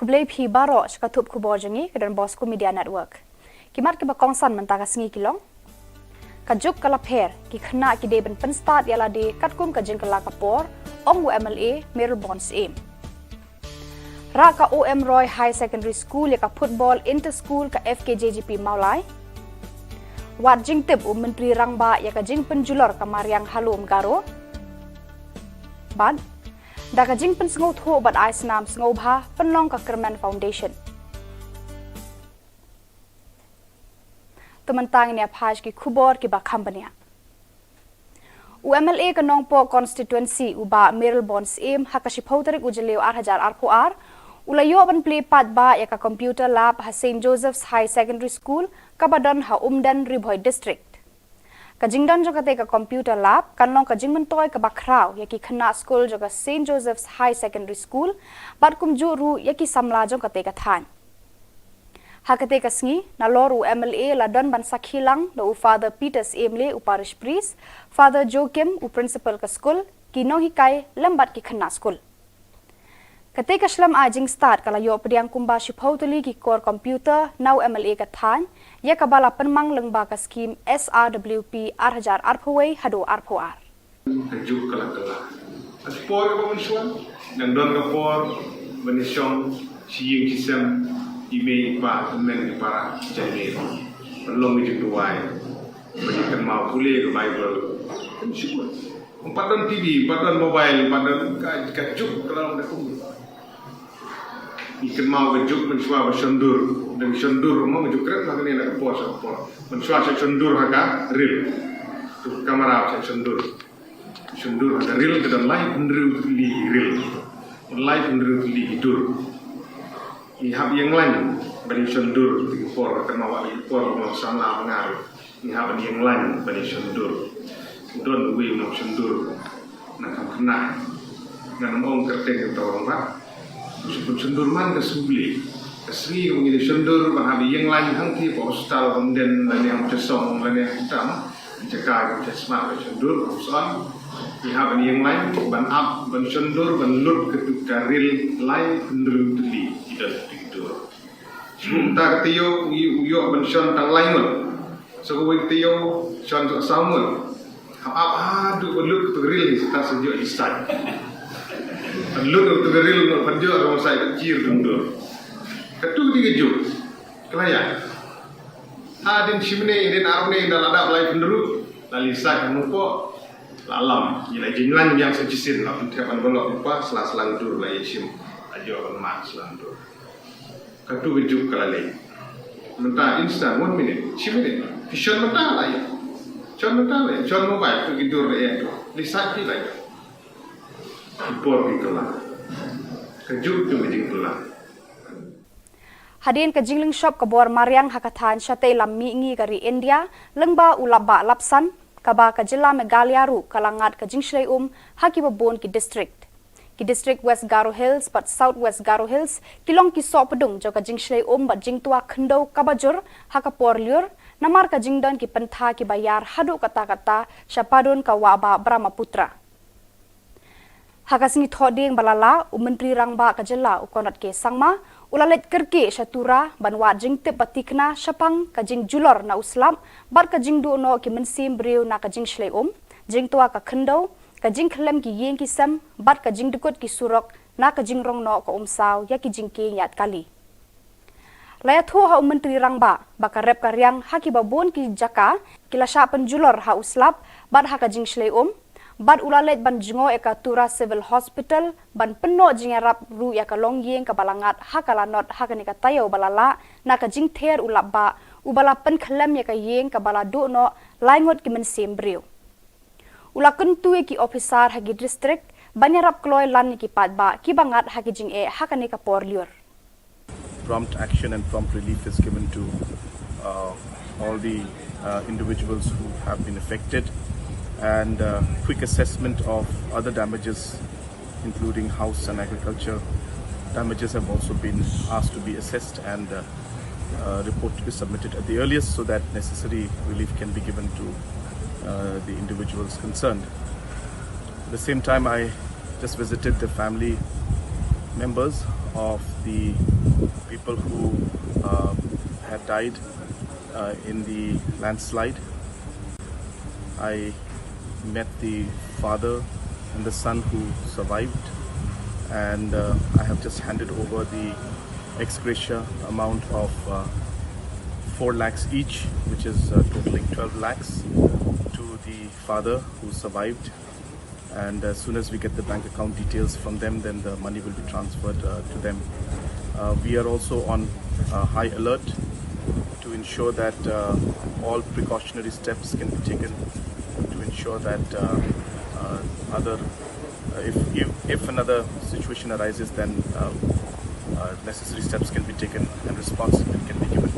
Kublai Phi Baro Shkatup Khubor Jangi Kedan Bosco Media Network. Kimat Kiba Kongsan Mentaka Sengi Kilong. Kajuk Kalapher, Kikna Kideben Penstat Yalade Katkum Kajin Kalakapor, Omgu MLA, Meryl Bonds Aim. Raka OM Roy High Secondary School Yaka Football Inter-School Ka FKJGP Maulai. Wat Jing Tip Menteri Rangba Yaka Jing Penjulor Ka Mariang Halum Garo. Bad. Daka Jing Pen Sngau Tho Bad Ais Nam Sngau Bha Penlong Ka Kerman Foundation. Temantang ni apaj ki Khubor ki ba company. UMLA ka Nongpo constituency uba Meryl Bonds Aim hakashipau tarik ujaleo 8,000 RPR ulayo ban play pad ba ya ka computer lab ha St Joseph's High Secondary School kabadan ha Umdan Riboy District. Kajingdan jo kate ka computer lab kanlong kajing mentoy ka bakraw ya ki khana school jo ka St Joseph's High Secondary School bat kumju ru ya ki samla jo kate ka than. Hakate kasngi na loru MLA ladon ban sakhilang na Father Peters Emle uparish priest, Father Joachim u principal ka school, kinong hikay lambat ki khana school. Kate kaslam ajing start kalayo pediang kumba shiphautali ki core computer now MLA ka than, ya kabala penmang lengba ka scheme SRWP 8,000 RPW hado RPR. Kajuk kala-kala. Por ka mensuan, nang don ka por, benisyong siying kisam, ime pa temen para jahil belum itu tuai berikan mau kuliah ke Bible kan syukur padan TV padan mobile padan kajuk kalau nak kumul ikan mau kajuk mensua bersendur dan sendur mau kajuk keren lah ni nak pos mensua sendur haka real tu kamera sendur haka real dan live li real live li hidur ihab yang lain bani sendur por kenapa por mau sana mengaruh ihab yang lain bani sendur don we mau sendur nak kena ngan ong kerteng ke orang pak sebut sendur man ke subli asri menjadi sendur bahab yang lain hang ti postal kemudian dan yang cesong dan yang hitam jaga jasma sendur usan ihab yang lain ban up ban sendur ban lut ke karil lain cenderung teli tidur. Sebentar tiyo uyo benson tang lain. Sebuah tiyo son sama. Apa tu belut tu grill kita sejuk istat. Belut tu grill penjo rumah saya kecil dundur. Ketu tiga juk. Kelayan. Adin simne din arne dan ada lain penderu. Lali sak mupo lalam. Ila jinglan yang sejisin lah tiapan golok lupa selang dur lai sim. Ajo akan mak selang dur. Katu bejuk kalale. Mentah instan 1 minute, 2 minute. Vision mentah lah ya. Con mentah lah. Con mobile tu tidur lah ya. Lihat ni lah ya. Impor di kelah. Kejuk tu bejuk kelah. Hadin ka jingling shop ka bor Mariang hakathan syate lammi ngi kari India lengba ulaba lapsan kaba ka Jylla Meghalaya ru kalangat ka jingshlei hakiba bon ki district. Ki district West Garo Hills but South West Garo Hills kilong ki so pedung jo ka jingshlei bat jingtua khendo kabajur hakapor liur namar ka jingdon ki pentha ki bayar hadu kata-kata syapadun ka waba Brahmaputra. Hakasingi thoding balala Menteri Rangba ka Jylla ukonat ke sangma ulalet kerke syatura banwa jingtip batikna syapang ka jingjulor na uslam bar ka jingdu no ki mensim briu na ka jingshlei jingtua ka khendo kajing kelem ki yeng ki sam bat kajing dekut ki surok na kajing rong no ko umsaw ya ki jing ki yat kali laya thu ha Menteri Rangba baka rep karyang ha ki babon ki jaka kila sha penjulor ha uslap bat ha kajing shlei bat ulalet ban jingo eka tura civil hospital ban penno jing rap ru ya ka long yeng ka balangat ha kala not ha ka ni ka tayo balala na kajing ther ulap ba ubala pen kelem ya ka yeng ka bala do no laingot ki men sembriu ulakun tuwe ki officer hagi district banyarap kloy lan ki padba ki bangat hagi jing hakane ka porliur. Prompt action and prompt relief is given to all the individuals who have been affected, and quick assessment of other damages including house and agriculture damages have also been asked to be assessed, and report to be submitted at the earliest so that necessary relief can be given to the individuals concerned. At the same time, I just visited the family members of the people who had died in the landslide. I met the father and the son who survived, and I have just handed over the ex gratia amount of 4 lakhs each, which is totaling 12 lakhs to the father who survived. And as soon as we get the bank account details from them, then the money will be transferred to them. We are also on high alert to ensure that all precautionary steps can be taken to ensure that if another situation arises, then necessary steps can be taken and response can be given.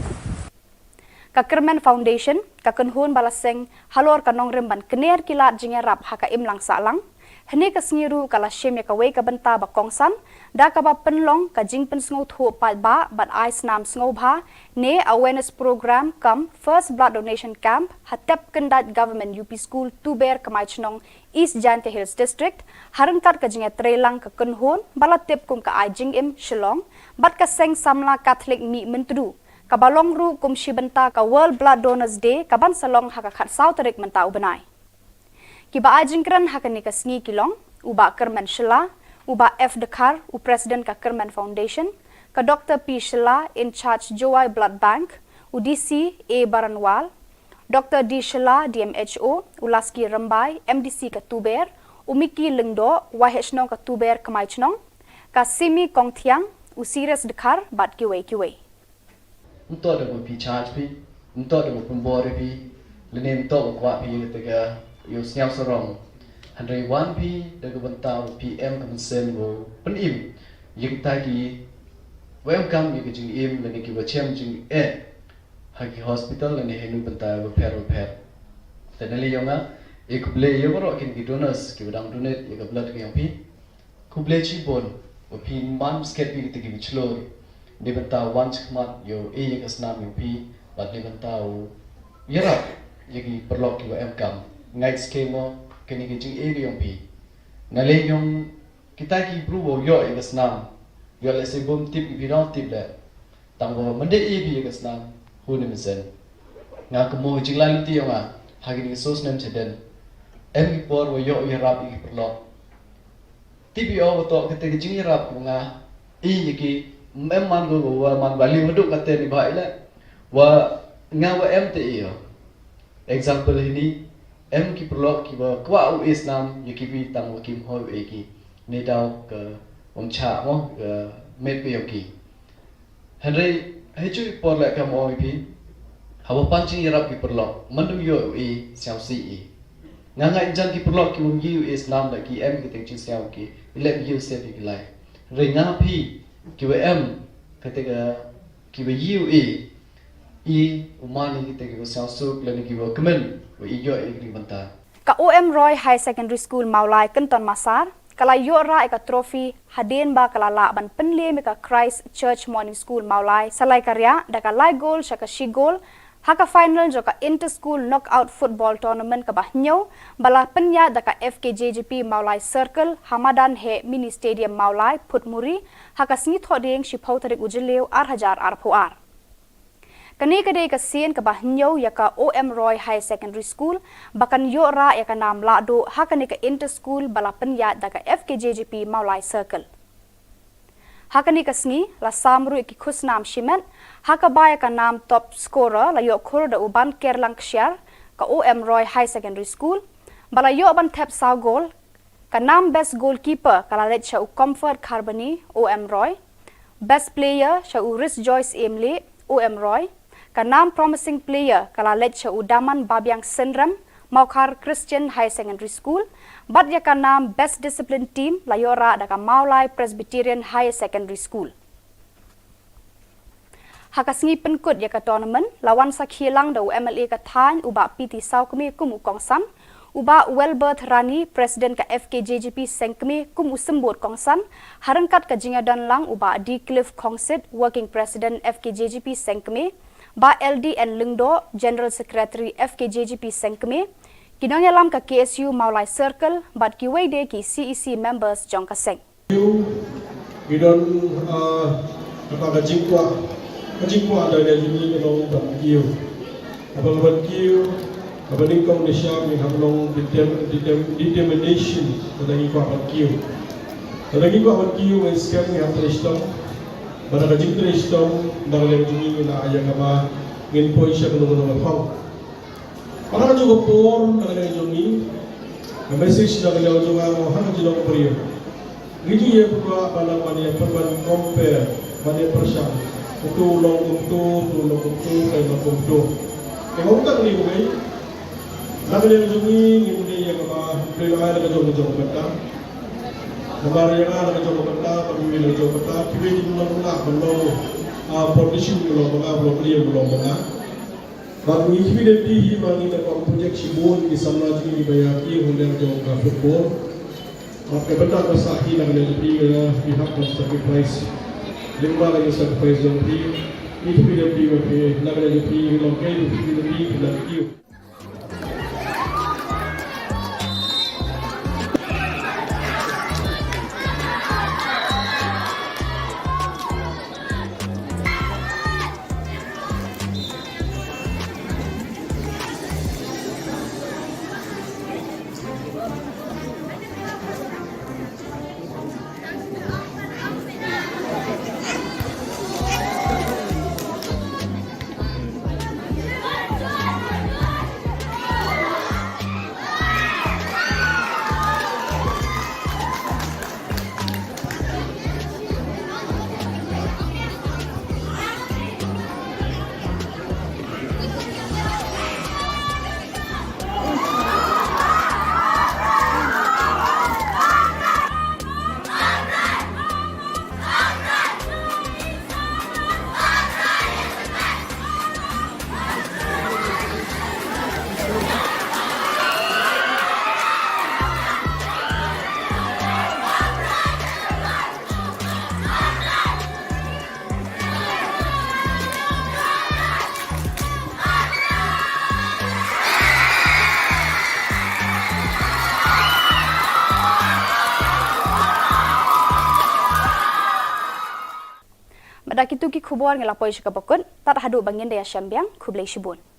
Kakerman Foundation, kakenhun balaseng halor kanong remban kener kilat jingerap haka imlang salang, hene kasngiru kala shemya kawe kabenta bakongsan, da kaba penlong ka jingpen sngo thu pat ba bat ice nam sngo bha, ne awareness program kam first blood donation camp hatep kendat government UP school Tuber Kamai Chnong East Jante Hills District, harengkat ka jinga trelang kakenhun balatip kum ka ai jing im Shillong, bat ka seng samla Catholic mi mentru. Kabalong ru kum shibenta ka World Blood Donors Day kaban salong haka khat sauterik menta ubenai. Kiba ajingkran haka ni kasngi kilong, uba Kerman Shilla, uba F. Dekar, u President ka Kerman Foundation, ka Dr. P. Shilla in charge Joai Blood Bank, u DC A. Baranwal, Dr. D. Shilla DMHO, u Laski Rambai, MDC ka Tuber, u Miki Lengdo, YH ka Tuber Kamai Chnong, ka Simi Kong Thiang, u Sirius Dekar, bat kiwe. Untuk ada pi charge pi, untuk ada pembor pi, lenem untuk kuat pi tega yo siap sorong. Handai wan pi daga bentau PM kemensen wo penim. Yang tadi welcome you jing im lagi ki wachem jing haki hospital lagi henu bentau repair. Tenali yonga kuble yo ro kin ki donors ki badang donate ya blood ki yang pi. Kuble chi bon wo pi man sket pi tegi bichlor. Di bentau once kemat yo yang kesnam yo pi bat di bentau yara yagi perlok yo kam ngai skemo kini kijing yang pi nale yung kita ki prubo yo yang kesnam yo le se bom tip ki no tip le tanggo mende bi yang kesnam hu ni mesen nga kemo jing lan ti yo nga hagi ni sos nem cheden ki por wo yo rap ki perlok tip yo to kete kijing rap nga yagi memang guru man bali hidup kata ni baik lah. Wa ngawa te iyo. Example ini ki perlu ki ba kwa u Islam yaki bi tang wa kim ho ki ni dau ke cha mo ke met pe yoki. Henry heju por la ka mo bi hawa pancing yarap ki perlu mandu yo siao si nganga jang ki perlu ki um yu Islam da ki ki teng chi siao ki ile yu se bi lai. Renga pi QM ketika kita umani kita kita sasuk lalu kita kemen iyo ini bentar. Ka OM Roy High Secondary School Maulai Kenton Masar, kala yo ra ka trophy hadin ba kala la ban penle me ka Christ Church Morning School Maulai salai karya da ka lai goal sha ka shi goal haka final jo ka inter school knockout football tournament ka bahnyo bala penya da ka FKJGP Maulai Circle Hamadan he mini stadium Maulai Putmuri haka singi thodeng shi phautarik ujileu 8000 arpuar kani kadai ka sien ka bahnyo ya ka OM Roy High Secondary School bakan yo ra ya ka nam la do haka ni ka inter school bala penya da ka FKJGP Maulai Circle haka ni kasngi la samru ki khusnam shimen haka baya ka nam top scorer la yo khur da uban kerlang kshar ka OM Roy High Secondary School bala yo ban thep saw goal ka nam best goalkeeper kala let sha u comfort carboni OM Roy best player sha u Riz Joyce Emle OM Roy ka nam promising player kala let sha u Daman Babyang Senram Maukar Christian High Secondary School bat ya ka nam best discipline team la yora da ka Maulai Presbyterian High Secondary School hakasingi penkut ya ka tournament lawan sakhilang da MLA ka than uba PT saw kami kum kongsan uba Welbert Rani President ka FKJGP sengkmi kum usembut kongsan harangkat ka jingadan lang uba D Cliff Kongsit Working President FKJGP sengkmi ba LDN Lengdo General Secretary FKJGP sengkmi kinongya lam ka KSU Maulai Circle bat ki weide ki CEC members jong ka seng Idon apa kajingkwa dari juni long bankiu abang bankiu abang kong Malaysia ni hamlong determination dari kwa bankiu sekarang ni hamlong Shillong pada kajing Shillong dari juni na ayah kama ngin poisha belum ngapang para kajing Khubor dari juni message dari juni hang Shillong periu Gigi ya berdua pada mania perban compare mania persang itu long kayak long. Kalau tak ni bukan, nak dia jungi ini yang apa beli air dengan jauh betah, nampak yang ada dengan jauh betah, pemilik dengan jauh betah, pilih di belum politician belum beli belum. Baru ini dia pilih bagi dapat projek Shillong di sana jadi dibayari oleh jauh Khubor. आपके बता बस आखिर लगने जो भी we have to sacrifice लिंबा लगे sacrifice जो भी itu भी ओके लगने जो भी लोग के भी लगी Dak itu ki Khubor ngelapoi syakapakun, tak hadu bangin daya syambiang, kublai Shibun.